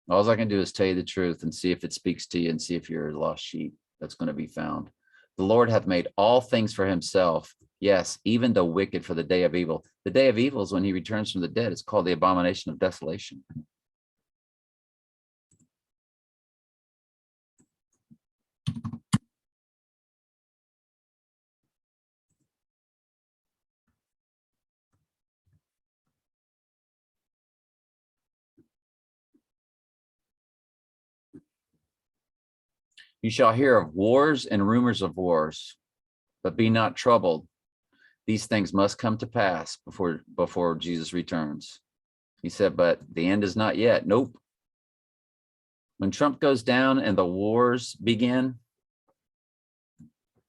all I can do is tell you the truth and see if it speaks to you and see if you're a lost sheep that's going to be found. The Lord hath made all things for himself. Yes, even the wicked for the day of evil. The day of evil is when he returns from the dead. It's called the abomination of desolation. You shall hear of wars and rumors of wars, but be not troubled. These things must come to pass before Jesus returns. He said, but the end is not yet. Nope. When Trump goes down and the wars begin,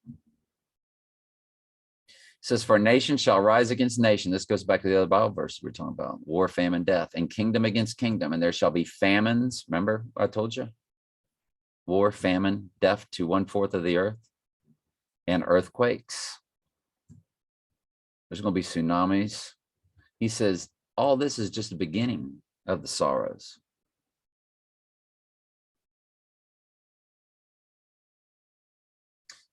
it says, for nation shall rise against nation. This goes back to the other Bible verse we're talking about. War, famine, death, and kingdom against kingdom. And there shall be famines. Remember, I told you? War, famine, death to 1/4 of the earth, and earthquakes. There's going to be tsunamis. He says, all this is just the beginning of the sorrows.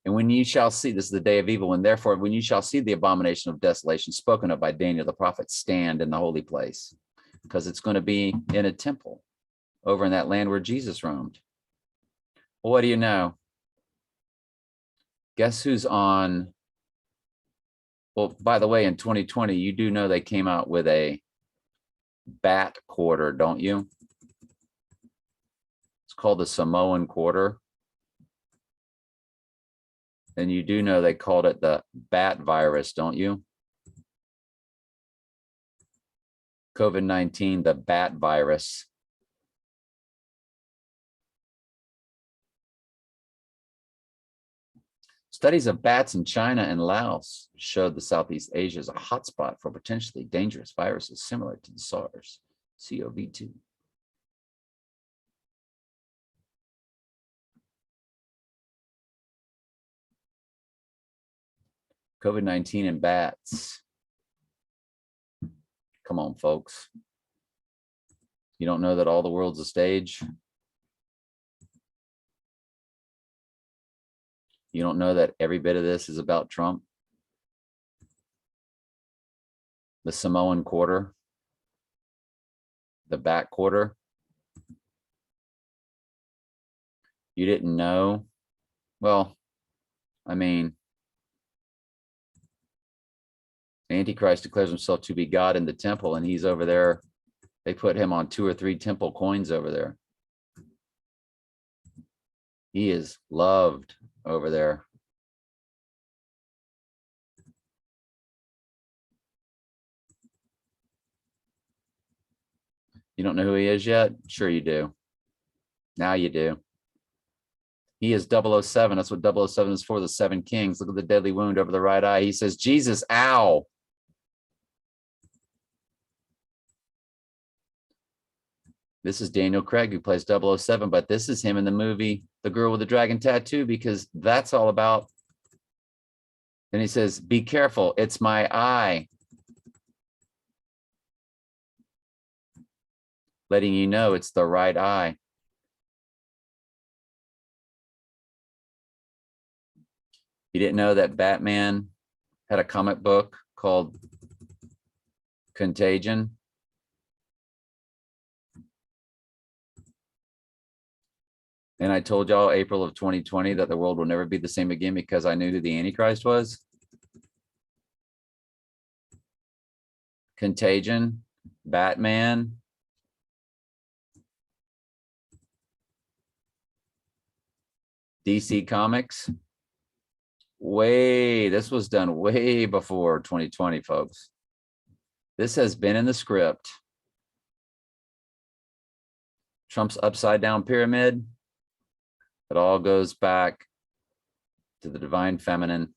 And when you shall see, this is the day of evil, and therefore when you shall see the abomination of desolation spoken of by Daniel the prophet, stand in the holy place, because it's going to be in a temple over in that land where Jesus roamed. Well, what do you know? Guess who's on? Well, by the way, in 2020, you do know they came out with a bat quarter, don't you? It's called the Samoan quarter. And you do know they called it the bat virus, don't you? COVID-19, the bat virus. Studies of bats in China and Laos showed that Southeast Asia is a hotspot for potentially dangerous viruses similar to the SARS-CoV-2. COVID-19 in bats. Come on, folks. You don't know that all the world's a stage? You don't know that every bit of this is about Trump? The Samoan quarter, the bat quarter. You didn't know? Well, I mean, Antichrist declares himself to be God in the temple, and he's over there. They put him on 2 or 3 temple coins over there. He is loved over there. You don't know who he is yet? Sure you do. Now you do. He is 007. That's what 007 is for, the 7 kings. Look at the deadly wound over the right eye. He says, Jesus, ow. This is Daniel Craig, who plays 007, but this is him in the movie The Girl with the Dragon Tattoo, because that's all about. And he says, be careful, it's my eye. Letting you know it's the right eye. You didn't know that Batman had a comic book called Contagion? And I told y'all April of 2020 that the world will never be the same again because I knew who the Antichrist was. Contagion, Batman. DC Comics. This was done way before 2020, folks. This has been in the script. Trump's upside down pyramid. It all goes back to the divine feminine,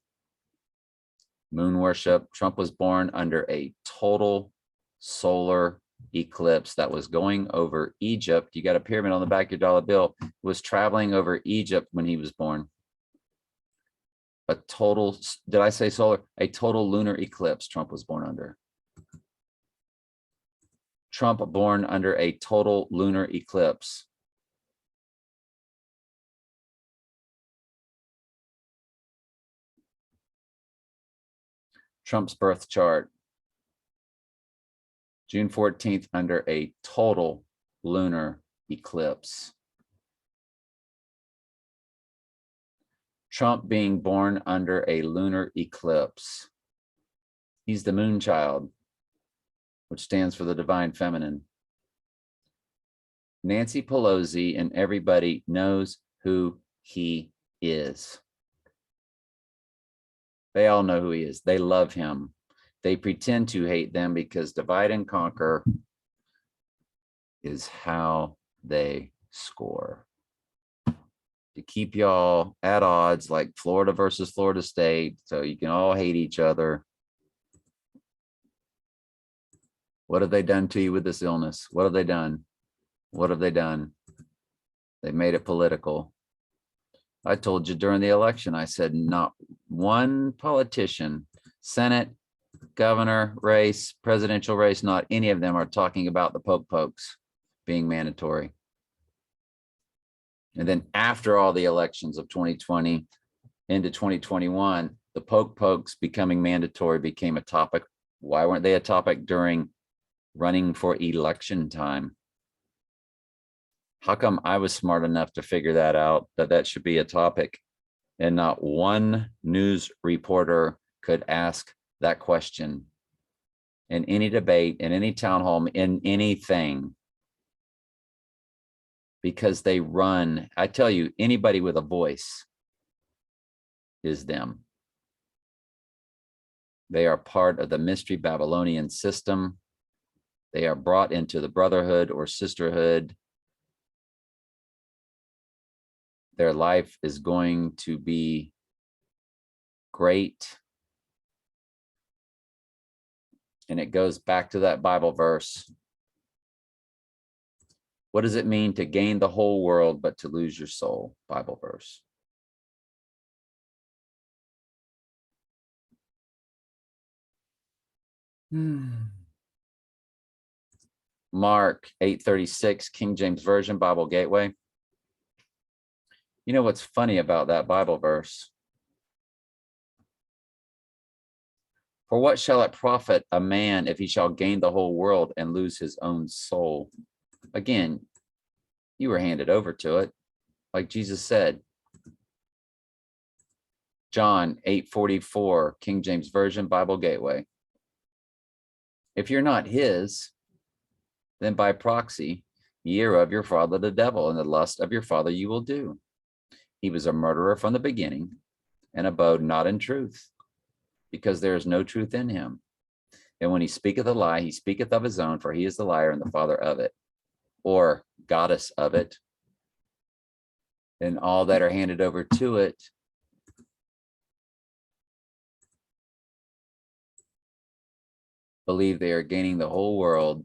moon worship. Trump was born under a total solar eclipse that was going over Egypt. You got a pyramid on the back of your dollar bill. It was traveling over Egypt when he was born. a total, did I say solar? A total lunar eclipse Trump was born under. Trump born under a total lunar eclipse. Trump's birth chart. June 14th under a total lunar eclipse. Trump being born under a lunar eclipse. He's the moon child, which stands for the divine feminine. Nancy Pelosi and everybody knows who he is. They all know who he is. They love him. They pretend to hate them because divide and conquer is how they score. To keep y'all at odds, like Florida versus Florida State, so you can all hate each other. What have they done to you with this illness? What have they done? What have they done? They made it political. I told you during the election, I said not one politician, Senate, governor race, presidential race, not any of them are talking about the pokes being mandatory. And then after all the elections of 2020 into 2021, the pokes becoming mandatory became a topic. Why weren't they a topic during running for election time? How come I was smart enough to figure that out, that should be a topic, and not one news reporter could ask that question in any debate, in any town hall, in anything? Because they run, I tell you, anybody with a voice is them. They are part of the mystery Babylonian system. They are brought into the brotherhood or sisterhood. Their life is going to be great. And it goes back to that Bible verse. What does it mean to gain the whole world, but to lose your soul? Bible verse. Mark 8:36, King James Version, Bible Gateway. You know what's funny about that Bible verse? For what shall it profit a man if he shall gain the whole world and lose his own soul? Again, you were handed over to it, like Jesus said. John 8:44, King James Version, Bible Gateway. If you're not his, then by proxy, ye are of your father the devil, and the lust of your father you will do. He was a murderer from the beginning, and abode not in truth, because there is no truth in him. And when he speaketh a lie, he speaketh of his own, for he is the liar and the father of it, or goddess of it. And all that are handed over to it believe they are gaining the whole world,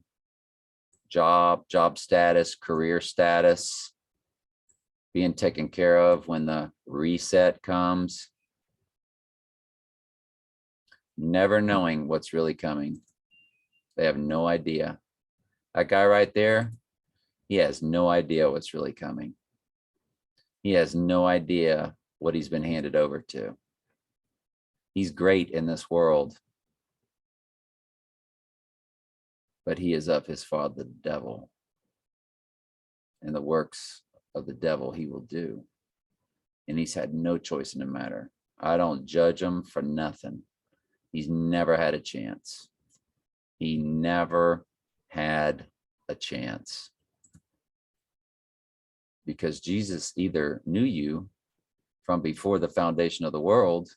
job status, career status, being taken care of when the reset comes, never knowing what's really coming. They have no idea. That guy right there, he has no idea what's really coming. He has no idea what he's been handed over to. He's great in this world, but he is of his father, the devil, and the works of the devil he will do. And he's had no choice in the matter. I don't judge him for nothing. He's never had a chance. He never had a chance. Because Jesus either knew you from before the foundation of the world,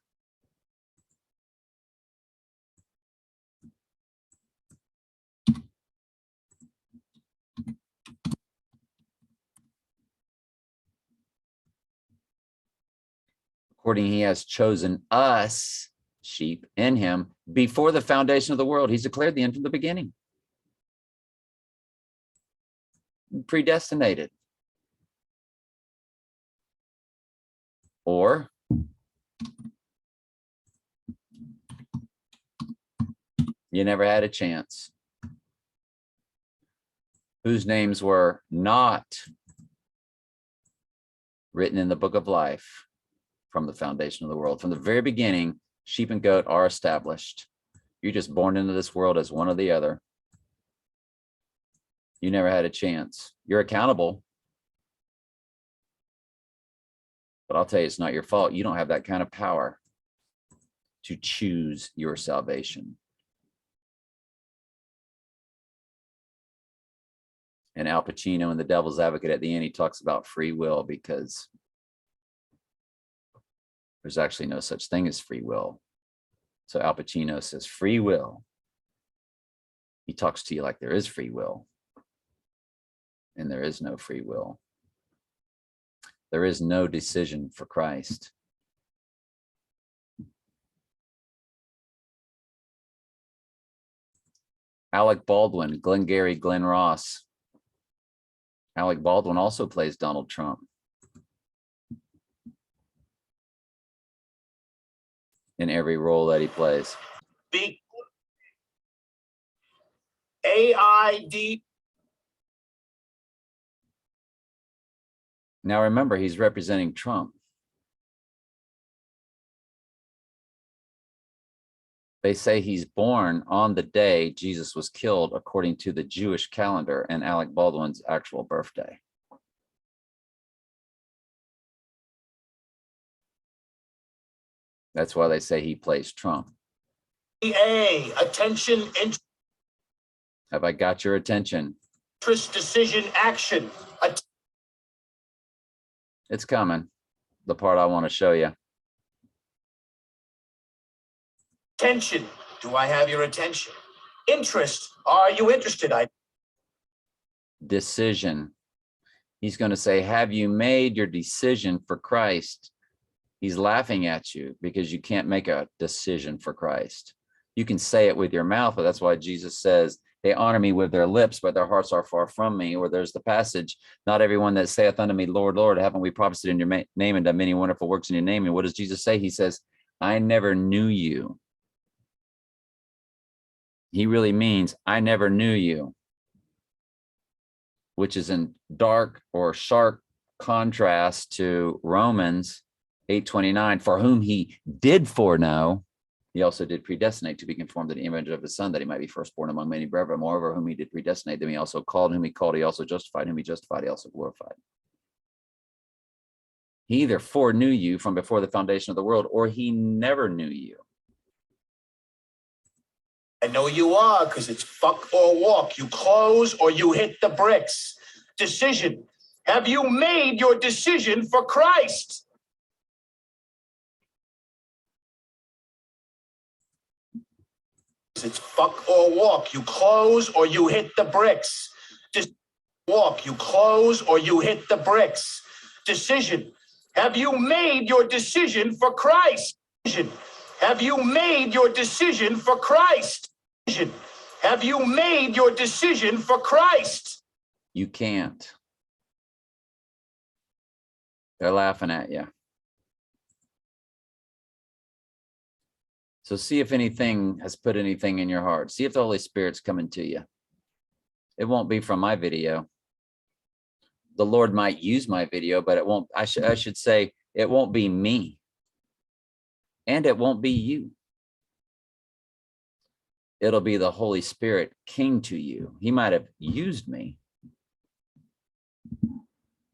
according he has chosen us, sheep, in him, before the foundation of the world. He's declared the end from the beginning. Predestinated. Or You never had a chance. Whose names were not written in the book of life from the foundation of the world. From the very beginning, sheep and goat are established. You're just born into this world as one or the other. You never had a chance. You're accountable. But I'll tell you, it's not your fault. You don't have that kind of power to choose your salvation. And Al Pacino in The Devil's Advocate at the end, he talks about free will, because there's actually no such thing as free will. So Al Pacino says free will. He talks to you like there is free will. And there is no free will. There is no decision for Christ. Alec Baldwin, Glengarry Glen Ross. Alec Baldwin also plays Donald Trump in every role that he plays. B AID. Now remember, he's representing Trump. They say he's born on the day Jesus was killed according to the Jewish calendar and Alec Baldwin's actual birthday. That's why they say he plays Trump. Attention, Have I got your attention? interest, decision, action. It's coming. The part I want to show you. Attention. Do I have your attention? Interest. Are you interested? Decision. He's going to say, have you made your decision for Christ? He's laughing at you because you can't make a decision for Christ. You can say it with your mouth, but that's why Jesus says, they honor me with their lips, but their hearts are far from me. Or there's the passage, not everyone that saith unto me, Lord, Lord, haven't we prophesied in your name and done many wonderful works in your name? And what does Jesus say? He says, I never knew you. He really means, I never knew you, which is in dark or sharp contrast to Romans 8:29, for whom he did foreknow, he also did predestinate to be conformed to the image of his son, that he might be firstborn among many brethren. Moreover, whom he did predestinate, them he also called, whom he called, he also justified, whom he justified, he also glorified. He either foreknew you from before the foundation of the world, or he never knew you. I know you are, because it's fuck or walk. You close or you hit the bricks. Decision. Have you made your decision for Christ? It's fuck or walk. You close or you hit the bricks. Just walk. You close or you hit the bricks. Decision. Have you made your decision for Christ? Decision. Have you made your decision for Christ? Decision. Have you made your decision for Christ? You can't. They're laughing at you. So see if anything has put anything in your heart. See if the Holy Spirit's coming to you. It won't be from my video. The Lord might use my video, but it won't. I should say it won't be me. And it won't be you. It'll be the Holy Spirit king to you. He might have used me.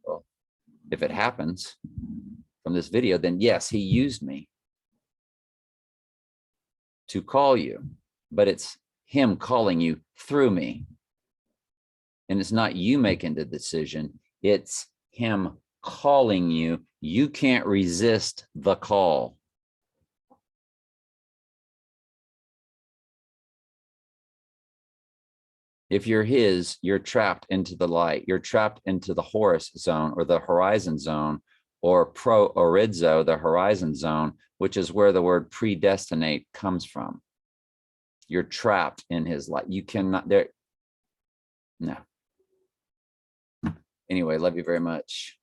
Well, if it happens from this video, then yes, he used me to call you, but it's him calling you through me. And it's not you making the decision, it's him calling you. You can't resist the call. If you're his, you're trapped into the light. You're trapped into the Horus zone, or the horizon zone, or pro-orizo, the horizon zone, which is where the word predestinate comes from. You're trapped in his light. You cannot, there. No. Anyway, love you very much.